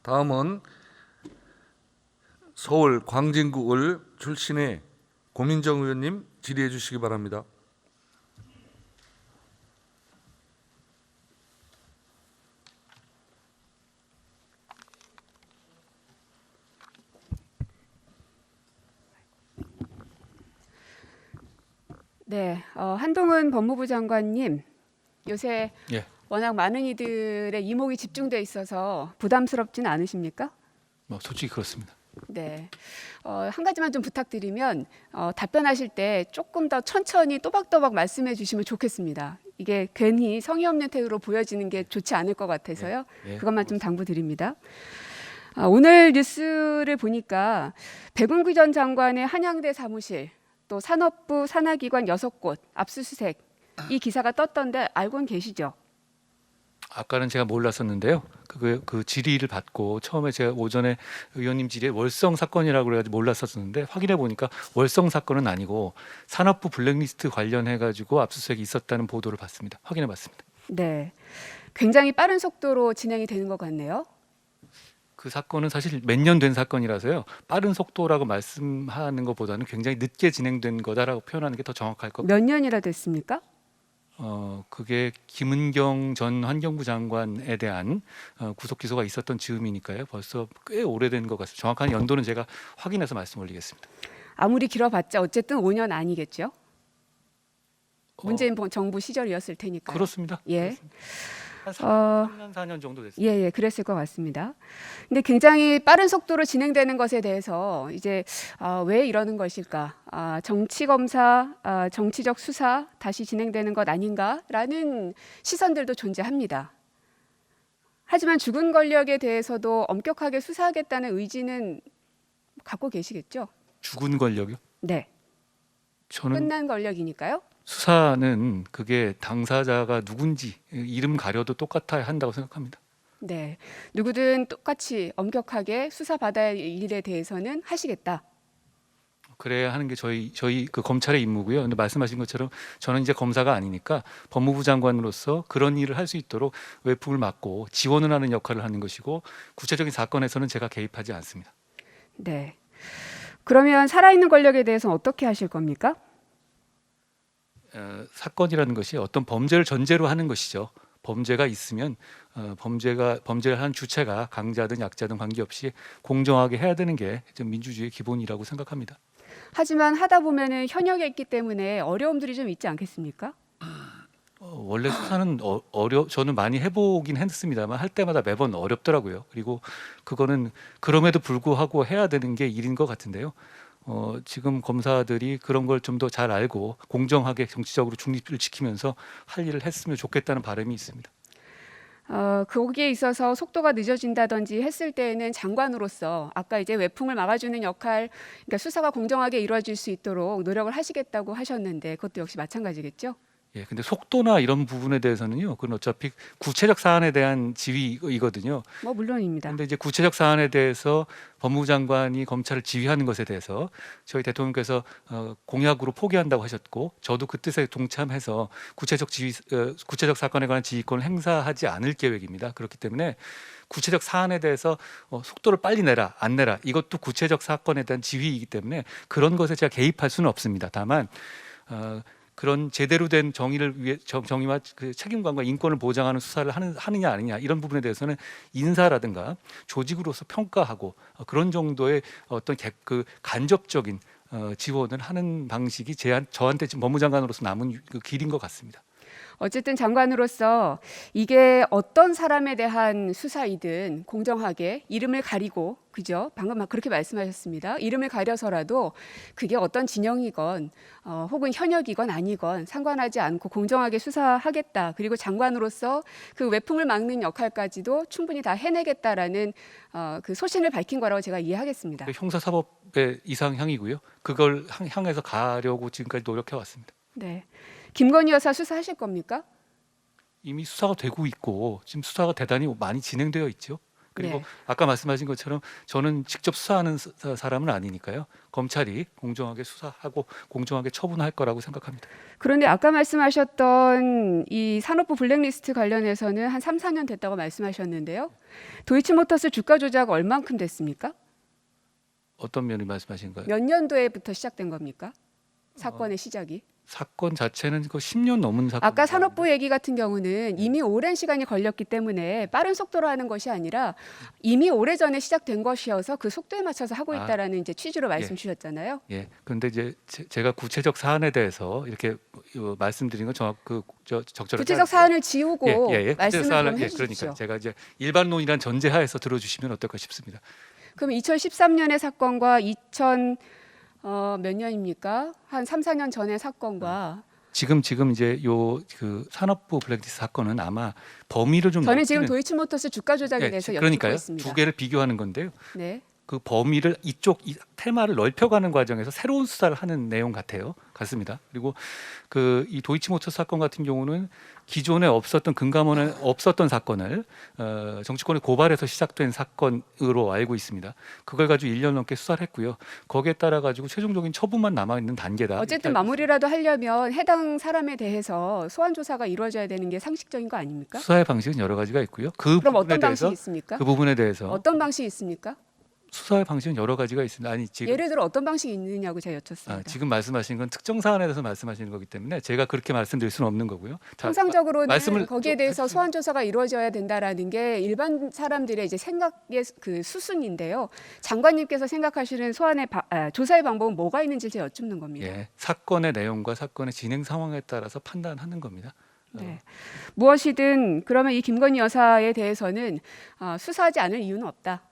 다음은 서울 광진구을 출신의 고민정 의원님 질의해 주시기 바랍니다. 네, 한동훈 법무부 장관님, 요새 예, 워낙 많은 이들의 이목이 집중돼 있어서 부담스럽진 않으십니까? 솔직히 그렇습니다. 네, 한 가지만 좀 부탁드리면 답변하실 때 조금 더 천천히 또박또박 말씀해 주시면 좋겠습니다. 이게 괜히 성의 없는 태도로 보여지는 게 좋지 않을 것 같아서요. 예, 그것만 좀 당부드립니다. 오늘 뉴스를 보니까 백운기 전 장관의 한양대 사무실, 또 산업부 산하기관 6곳 압수수색, 이 기사가 떴던데 알고는 계시죠? 아까는 제가 몰랐었는데요. 그 질의를 받고 처음에 제가 오전에 의원님 질의에 월성 사건이라고 그래가지고 몰랐었는데 확인해 보니까 월성 사건은 아니고 산업부 블랙리스트 관련해 가지고 압수수색이 있었다는 보도를 봤습니다. 확인해 봤습니다. 네, 굉장히 빠른 속도로 진행이 되는 것 같네요. 그 사건은 사실 몇 년 된 사건이라서요. 빠른 속도라고 말씀하는 것보다는 굉장히 늦게 진행된 거다라고 표현하는 게 더 정확할 것 같아요. 몇 년이나 됐습니까? 그게 김은경 전 환경부 장관에 대한 구속 기소가 있었던 즈음이니까요. 벌써 꽤 오래된 것 같습니다. 정확한 연도는 제가 확인해서 말씀 올리겠습니다. 아무리 길어봤자 어쨌든 5년 아니겠죠? 어, 문재인 정부 시절이었을 테니까요. 그렇습니다. 예. 그렇습니다. 한 어, 3년 4년 정도 됐습니다. 예, 그랬을 것 같습니다. 근데 굉장히 빠른 속도로 진행되는 것에 대해서 이제 왜 이러는 것일까? 정치 검사, 정치적 수사 다시 진행되는 것 아닌가라는 시선들도 존재합니다. 하지만 죽은 권력에 대해서도 엄격하게 수사하겠다는 의지는 갖고 계시겠죠? 죽은 권력이요? 네, 저는 끝난 권력이니까요. 수사는 그게 당사자가 누군지 이름 가려도 똑같아야 한다고 생각합니다. 네, 누구든 똑같이 엄격하게 수사받아야 할 일에 대해서는 하시겠다. 그래야 하는 게 저희 그 검찰의 임무고요. 근데 말씀하신 것처럼 저는 이제 검사가 아니니까 법무부 장관으로서 그런 일을 할 수 있도록 외풍을 막고 지원을 하는 역할을 하는 것이고 구체적인 사건에서는 제가 개입하지 않습니다. 네. 그러면 살아있는 권력에 대해서는 어떻게 하실 겁니까? 사건이라는 것이 어떤 범죄를 전제로 하는 것이죠. 범죄가 있으면 범죄를 한 주체가 강자든 약자든 관계없이 공정하게 해야 되는 게 좀 민주주의의 기본이라고 생각합니다. 하지만 하다 보면은 현역에 있기 때문에 어려움들이 좀 있지 않겠습니까? 원래 수사는 저는 많이 해보긴 했습니다만 할 때마다 매번 어렵더라고요. 그리고 그거는 그럼에도 불구하고 해야 되는 게 일인 것 같은데요. 지금 검사들이 그런 걸 좀 더 잘 알고 공정하게 정치적으로 중립을 지키면서 할 일을 했으면 좋겠다는 바람이 있습니다. 거기에 있어서 속도가 늦어진다든지 했을 때에는 장관으로서 아까 이제 외풍을 막아주는 역할, 그러니까 수사가 공정하게 이루어질 수 있도록 노력을 하시겠다고 하셨는데 그것도 역시 마찬가지겠죠? 예, 근데 속도나 이런 부분에 대해서는요, 그건 어차피 구체적 사안에 대한 지휘이거든요. 뭐 물론입니다. 근데 이제 구체적 사안에 대해서 법무부 장관이 검찰을 지휘하는 것에 대해서 저희 대통령께서 공약으로 포기한다고 하셨고, 저도 그 뜻에 동참해서 구체적 사건에 관한 지휘권을 행사하지 않을 계획입니다. 그렇기 때문에 구체적 사안에 대해서 속도를 빨리 내라, 안 내라, 이것도 구체적 사건에 대한 지휘이기 때문에 그런 것에 제가 개입할 수는 없습니다. 다만 그런 제대로 된 정의와 그 책임감과 인권을 보장하는 수사를 하느냐 아니냐 이런 부분에 대해서는 인사라든가 조직으로서 평가하고 그런 정도의 어떤 그 간접적인 지원을 하는 방식이 저한테 지금 법무장관으로서 남은 그 길인 것 같습니다. 어쨌든 장관으로서 이게 어떤 사람에 대한 수사이든 공정하게 이름을 가리고, 그죠? 방금 막 그렇게 말씀하셨습니다. 이름을 가려서라도 그게 어떤 진영이건 혹은 현역이건 아니건 상관하지 않고 공정하게 수사하겠다. 그리고 장관으로서 그 외풍을 막는 역할까지도 충분히 다 해내겠다라는 그 소신을 밝힌 거라고 제가 이해하겠습니다. 형사사법의 이상향이고요. 그걸 향해서 가려고 지금까지 노력해 왔습니다. 네, 김건희 여사 수사하실 겁니까? 이미 수사가 되고 있고 지금 수사가 대단히 많이 진행되어 있죠. 그리고 네. 아까 말씀하신 것처럼 저는 직접 수사하는 사람은 아니니까요. 검찰이 공정하게 수사하고 공정하게 처분할 거라고 생각합니다. 그런데 아까 말씀하셨던 이 산업부 블랙리스트 관련해서는 한 3, 4년 됐다고 말씀하셨는데요. 도이치모터스 주가 조작 얼만큼 됐습니까? 어떤 면이 말씀하신 거예요? 몇 년도에부터 시작된 겁니까? 사건의 시작이. 사건 자체는 그 10년 넘은 사건. 아까 산업부 얘기 같은 경우는 이미 오랜 시간이 걸렸기 때문에 빠른 속도로 하는 것이 아니라 이미 오래전에 시작된 것이어서 그 속도에 맞춰서 하고 있다라는 이제 취지로 말씀 주셨잖아요. 예. 그런데 이제 제가 구체적 사안에 대해서 이렇게 말씀드린 건 적절하지 구체적 사안을 지우고 구체적 말씀을 사안을 좀 해주십시오. 그러니까 제가 이제 일반론이란 전제하에서 들어주시면 어떨까 싶습니다. 그럼 2013년의 사건과 2000 몇 년입니까? 한 3, 4년 전의 사건과 지금 이제 요 그 산업부 블랙리스트 사건은 아마 범위를 좀 저는 지금 넓히는- 도이치모터스 주가 조작에 대해서 여쭙고 그러니까요. 있습니다. 두 개를 비교하는 건데요. 네. 그 범위를 이 테마를 넓혀가는 과정에서 새로운 수사를 하는 내용 같습니다. 그리고 그 이 도이치모터스 사건 같은 경우는 기존에 없었던 금감원에 없었던 사건을 정치권의 고발에서 시작된 사건으로 알고 있습니다. 그걸 가지고 1년 넘게 수사를 했고요. 거기에 따라 가지고 최종적인 처분만 남아 있는 단계다. 어쨌든 마무리라도 하려면 해당 사람에 대해서 소환 조사가 이루어져야 되는 게 상식적인 거 아닙니까? 수사의 방식은 여러 가지가 있고요. 그 그럼 부분에 어떤 대해서 방식이 있습니까? 그 부분에 대해서 어떤 방식이 있습니까? 수사의 방식은 여러 가지가 있습니다. 아니 지금 예를 들어 어떤 방식이 있느냐고 제가 여쭙습니다. 지금 말씀하신 건 특정 사안에 대해서 말씀하시는 거기 때문에 제가 그렇게 말씀드릴 수는 없는 거고요. 자, 통상적으로는 말씀을 거기에 좀 대해서 해주시면- 소환 조사가 이루어져야 된다라는 게 일반 사람들의 이제 생각의 그 수순인데요. 장관님께서 생각하시는 조사의 방법은 뭐가 있는지 제가 여쭙는 겁니다. 예, 사건의 내용과 사건의 진행 상황에 따라서 판단하는 겁니다. 네. 무엇이든 그러면 이 김건희 여사에 대해서는 수사하지 않을 이유는 없다.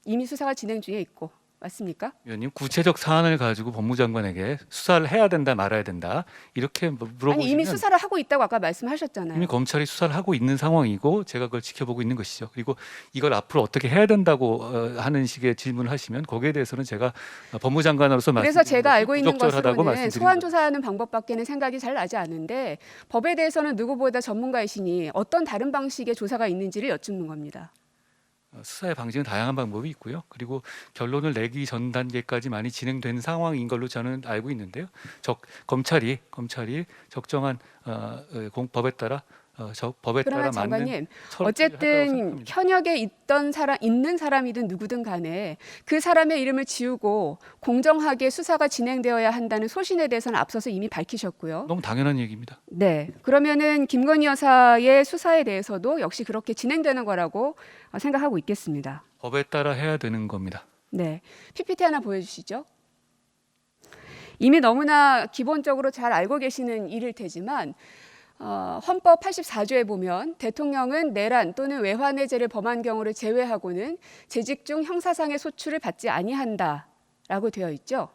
이미 수사가 진행 중에 있고 맞습니까? 위원님 구체적 사안을 가지고 법무장관에게 수사를 해야 된다 말아야 된다 이렇게 물어보시면 아니 이미 수사를 하고 있다고 아까 말씀하셨잖아요. 이미 검찰이 수사를 하고 있는 상황이고 제가 그걸 지켜보고 있는 것이죠. 그리고 이걸 앞으로 어떻게 해야 된다고 하는 식의 질문을 하시면 거기에 대해서는 제가 법무장관으로서 그래서 제가 알고 있는 부적절하다고 것으로는 말씀드린 소환 거죠. 조사하는 방법밖에는 생각이 잘 나지 않은데 법에 대해서는 누구보다 전문가이시니 어떤 다른 방식의 조사가 있는지를 여쭙는 겁니다. 수사의 방식은 다양한 방법이 있고요. 그리고 결론을 내기 전 단계까지 많이 진행된 상황인 걸로 저는 알고 있는데요. 검찰이 적정한 법에 따라 법에 따라 그러나 맞는 장관님 처리를 할 거라고 어쨌든 생각합니다. 현역에 있는 사람이든 누구든 간에 그 사람의 이름을 지우고 공정하게 수사가 진행되어야 한다는 소신에 대해서는 앞서서 이미 밝히셨고요. 너무 당연한 얘기입니다. 네, 그러면은 김건희 여사의 수사에 대해서도 역시 그렇게 진행되는 거라고 생각하고 있겠습니다. 법에 따라 해야 되는 겁니다. 네, PPT 하나 보여주시죠. 이미 너무나 기본적으로 잘 알고 계시는 일일 테지만 헌법 84조에 보면 대통령은 내란 또는 외환해제를 범한 경우를 제외하고는 재직 중 형사상의 소출을 받지 아니한다라고 되어 있죠.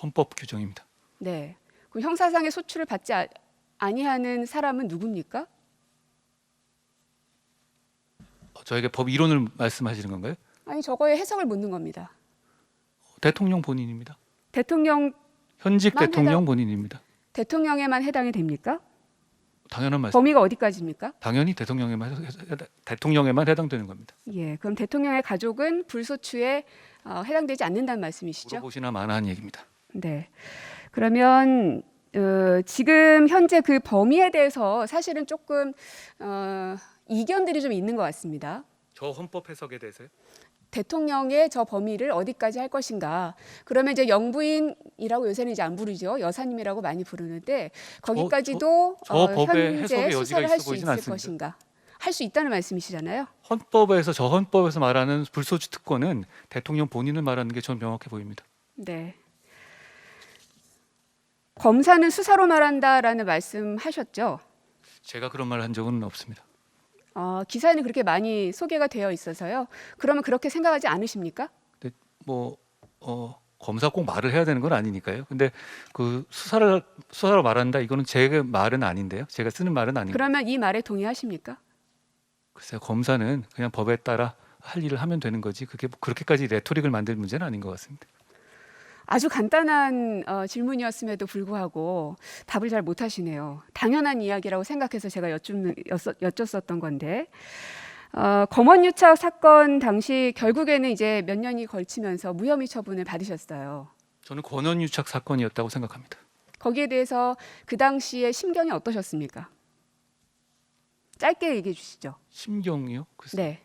헌법 규정입니다. 네, 그럼 형사상의 소출을 받지 아니하는 사람은 누굽니까? 저에게 법 이론을 말씀하시는 건가요? 아니 저거의 해석을 묻는 겁니다. 대통령 본인입니다. 현직 대통령만 대통령 본인입니다. 대통령에만 해당이 됩니까? 당연한 말씀. 범위가 어디까지입니까? 당연히 대통령에만 해당되는 겁니다. 예, 그럼 대통령의 가족은 불소추에 해당되지 않는다는 말씀이시죠? 물어보시나 마나한 얘기입니다. 네. 그러면 지금 현재 그 범위에 대해서 사실은 조금 이견들이 좀 있는 것 같습니다. 저 헌법 해석에 대해서요? 대통령의 저 범위를 어디까지 할 것인가. 그러면 이제 영부인이라고 요새는 이제 안 부르죠. 여사님이라고 많이 부르는데 거기까지도 저 법의 현재 해석의 여지가 수사를 있어 할 수 보이진 있을 않습니다. 것인가. 할 수 있다는 말씀이시잖아요. 저 헌법에서 말하는 불소추 특권은 대통령 본인을 말하는 게 전 명확해 보입니다. 네. 검사는 수사로 말한다라는 말씀하셨죠. 제가 그런 말 한 적은 없습니다. 기사에는 그렇게 많이 소개가 되어 있어서요. 그러면 그렇게 생각하지 않으십니까? 근데 검사 꼭 말을 해야 되는 건 아니니까요. 근데 그 수사로 말한다 이거는 제 말은 아닌데요. 제가 쓰는 말은 아닌데. 그러면 이 말에 동의하십니까? 글쎄요. 검사는 그냥 법에 따라 할 일을 하면 되는 거지. 그게 그렇게까지 레토릭을 만들 문제는 아닌 것 같습니다. 아주 간단한 질문이었음에도 불구하고 답을 잘 못하시네요. 당연한 이야기라고 생각해서 제가 여쭙었던 건데 검언유착 사건 당시 결국에는 이제 몇 년이 걸치면서 무혐의 처분을 받으셨어요. 저는 권한유착 사건이었다고 생각합니다. 거기에 대해서 그 당시에 심경이 어떠셨습니까? 짧게 얘기해 주시죠. 심경이요? 글쎄, 네.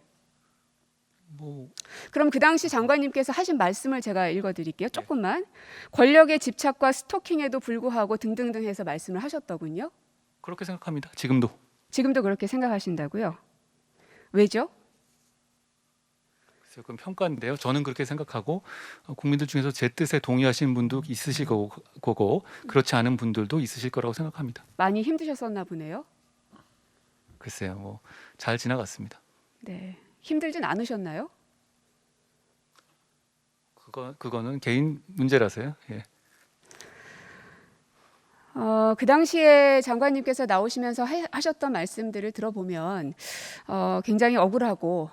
뭐 그럼 그 당시 장관님께서 하신 말씀을 제가 읽어드릴게요. 조금만. 권력의 집착과 스토킹에도 불구하고 등등등 해서 말씀을 하셨더군요. 그렇게 생각합니다. 지금도. 지금도 그렇게 생각하신다고요? 왜죠? 글쎄요, 그건 평가인데요. 저는 그렇게 생각하고 국민들 중에서 제 뜻에 동의하시는 분도 있으실 거고 그렇지 않은 분들도 있으실 거라고 생각합니다. 많이 힘드셨었나 보네요. 글쎄요, 뭐 잘 지나갔습니다. 네. 힘들진 않으셨나요? 그거는 개인 문제라서요. 예. 그 당시에 장관님께서 나오시면서 하셨던 말씀들을 들어보면 굉장히 억울하고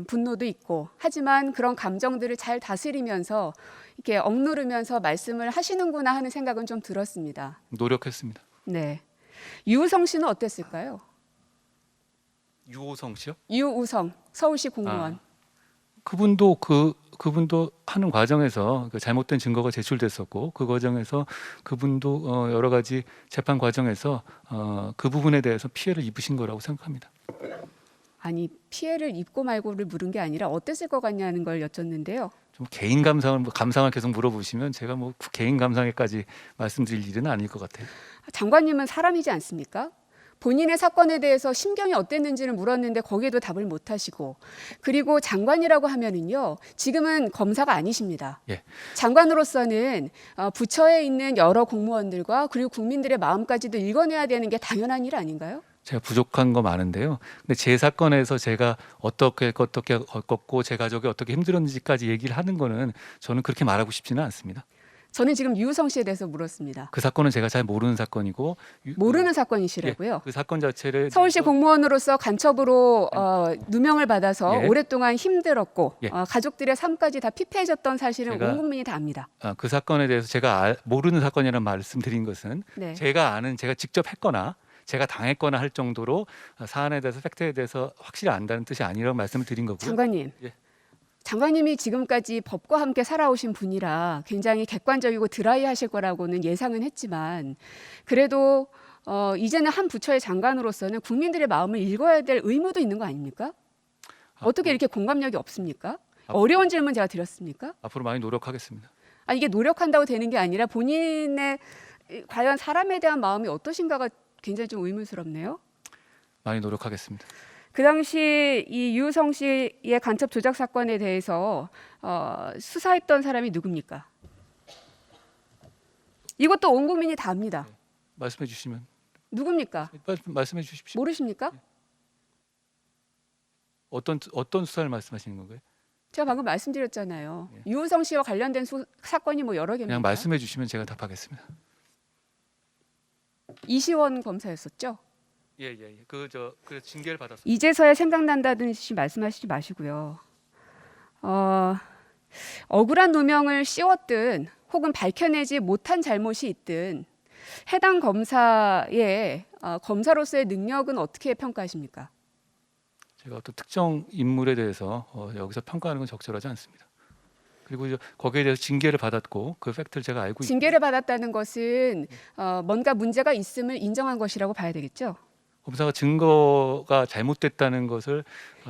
분노도 있고 하지만 그런 감정들을 잘 다스리면서 이렇게 억누르면서 말씀을 하시는구나 하는 생각은 좀 들었습니다. 노력했습니다. 네. 유우성 씨는 어땠을까요? 유호성 씨요? 유우성 서울시 공무원. 그분도 그분도 하는 과정에서 그 잘못된 증거가 제출됐었고 그 과정에서 그분도 여러 가지 재판 과정에서 그 부분에 대해서 피해를 입으신 거라고 생각합니다. 아니 피해를 입고 말고를 물은 게 아니라 어땠을 것 같냐는 걸 여쭙는데요. 좀 개인 감상을 계속 물어보시면 제가 뭐 개인 감상에까지 말씀드릴 일은 아닐 것 같아요. 장관님은 사람이지 않습니까? 본인의 사건에 대해서 심경이 어땠는지를 물었는데 거기에도 답을 못 하시고 그리고 장관이라고 하면은요 지금은 검사가 아니십니다. 예. 장관으로서는 부처에 있는 여러 공무원들과 그리고 국민들의 마음까지도 읽어내야 되는 게 당연한 일 아닌가요? 제가 부족한 거 많은데요. 근데 제 사건에서 제가 어떻게 겪었고 제 가족이 어떻게 힘들었는지까지 얘기를 하는 거는 저는 그렇게 말하고 싶지는 않습니다. 저는 지금 유우성 씨에 대해서 물었습니다. 그 사건은 제가 잘 모르는 사건이고 모르는 사건이시라고요? 예, 그 사건 자체를 서울시 대해서 공무원으로서 간첩으로 누명을 받아서 예. 오랫동안 힘들었고 예. 가족들의 삶까지 다 피폐해졌던 사실은 제가- 온 국민이 다 압니다. 그 사건에 대해서 제가 모르는 사건이라는 말씀드린 것은 네. 제가 직접 했거나 제가 당했거나 할 정도로 사안에 대해서 팩트에 대해서 확실히 안다는 뜻이 아니라고 말씀을 드린 거고요. 장관님. 예. 장관님이 지금까지 법과 함께 살아오신 분이라 굉장히 객관적이고 드라이하실 거라고는 예상은 했지만 그래도 이제는 한 부처의 장관으로서는 국민들의 마음을 읽어야 될 의무도 있는 거 아닙니까? 어떻게 이렇게 공감력이 없습니까? 어려운 질문 제가 드렸습니까? 앞으로 많이 노력하겠습니다. 이게 노력한다고 되는 게 아니라 본인의 과연 사람에 대한 마음이 어떠신가가 굉장히 좀 의문스럽네요. 많이 노력하겠습니다. 그 당시 이 유우성 씨의 간첩 조작 사건에 대해서 수사했던 사람이 누굽니까? 이것도 온 국민이 다 압니다. 말씀해 주시면 누굽니까? 말씀해 주십시오. 모르십니까? 어떤 수사를 말씀하시는 건가요? 제가 방금 말씀드렸잖아요. 예. 유우성 씨와 관련된 사건이 뭐 여러 개입니다. 그냥 말씀해 주시면 제가 답하겠습니다. 이시원 검사였었죠. 예예예. 그 징계를 받았어요. 이제서야 생각난다든지 말씀하시지 마시고요. 억울한 누명을 씌웠든 혹은 밝혀내지 못한 잘못이 있든 해당 검사의 검사로서의 능력은 어떻게 평가하십니까? 제가 어떤 특정 인물에 대해서 여기서 평가하는 건 적절하지 않습니다. 그리고 이제 거기에 대해서 징계를 받았고 그 팩트를 제가 알고 징계를 받았다는 것은 뭔가 문제가 있음을 인정한 것이라고 봐야 되겠죠. 검사가 증거가 잘못됐다는 것을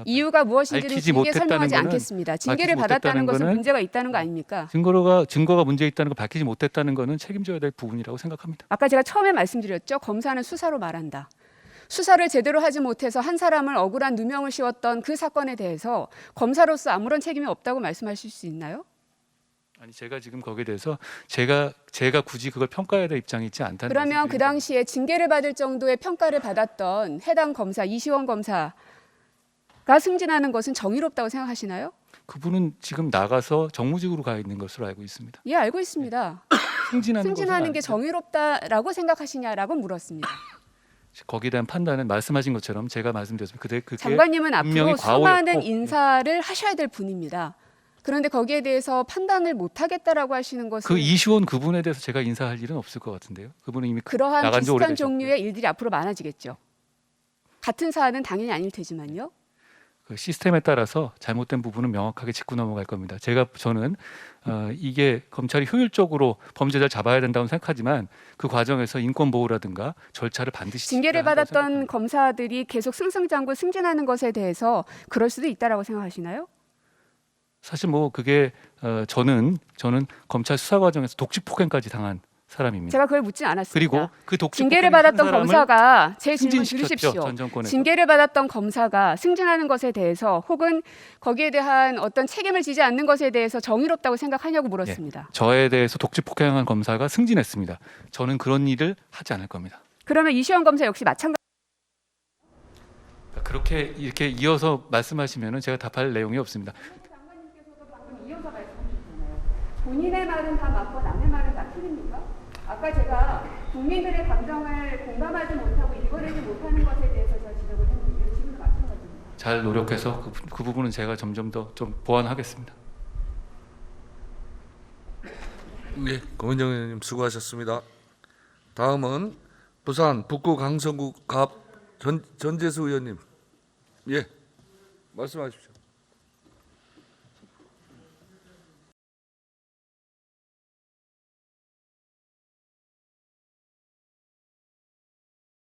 이유가 무엇인지는 밝히지 길게 못했다는 설명하지 거는- 않겠습니다. 징계를 밝히지 받았다는 못했다는 것은 거는- 문제가 있다는 거 아닙니까? 증거가 문제 있다는 걸 밝히지 못했다는 거는 책임져야 될 부분이라고 생각합니다. 아까 제가 처음에 말씀드렸죠. 검사는 수사로 말한다. 수사를 제대로 하지 못해서 한 사람을 억울한 누명을 씌웠던 그 사건에 대해서 검사로서 아무런 책임이 없다고 말씀하실 수 있나요? 아니 제가 지금 거기에 대해서 제가 굳이 그걸 평가해야 될 입장이 있지 않다는 그러면 그 말씀드립니다. 당시에 징계를 받을 정도의 평가를 받았던 해당 검사 이시원 검사가 승진하는 것은 정의롭다고 생각하시나요? 그분은 지금 나가서 정무직으로 가 있는 것으로 알고 있습니다. 예, 알고 있습니다. 승진하는 승진하는 게 것은 정의롭다라고 생각하시냐라고 물었습니다. 거기에 대한 판단은 말씀하신 것처럼 제가 말씀드렸습니다. 그게 장관님은 분명히 앞으로 수많은 과오였고, 인사를 하셔야 될 분입니다. 그런데 거기에 대해서 판단을 못하겠다라고 하시는 것은 그 이시원 그분에 대해서 제가 인사할 일은 없을 것 같은데요. 그분은 이미 그러한 나간 지 비슷한 오래되셨고요. 종류의 일들이 앞으로 많아지겠죠. 같은 사안은 당연히 아닐 테지만요. 그 시스템에 따라서 잘못된 부분은 명확하게 짚고 넘어갈 겁니다. 저는 이게 검찰이 효율적으로 범죄자를 잡아야 된다고 생각하지만 그 과정에서 인권 보호라든가 절차를 반드시 징계를 지켜야 한다고 받았던 생각합니다. 검사들이 계속 승승장구 승진하는 것에 대해서 그럴 수도 있다라고 생각하시나요? 사실 뭐 그게 저는 검찰 수사 과정에서 독직 폭행까지 당한 사람입니다. 제가 그걸 묻진 않았습니다. 그리고 그 독직 징계를 폭행을 한 받았던 사람을 검사가 제 질문 승진시켰죠, 들으십시오. 전 정권에서. 징계를 받았던 검사가 승진하는 것에 대해서 혹은 거기에 대한 어떤 책임을 지지 않는 것에 대해서 정의롭다고 생각하냐고 물었습니다. 저에 대해서 독직 폭행한 검사가 승진했습니다. 저는 그런 일을 하지 않을 겁니다. 그러면 이시영 검사 역시 마찬가지. 그렇게 이렇게 이어서 말씀하시면은 제가 답할 내용이 없습니다. 장관님께서도 방금 이어서 말씀하셨잖아요. 본인의 말은 다 맞고 남의 말은 다 틀립니까? 아까 제가 국민들의 감정을 공감하지 못하고 읽어내지 못하는 것에 대해서 제가 지적을 했는데요. 지금도 마찬가지입니다. 잘 노력해서 그 부분은 제가 점점 더 좀 보완하겠습니다. 네, 고민정 의원님 수고하셨습니다. 다음은 부산 북구 강성구 갑 전재수 의원님. 예, 말씀하십시오.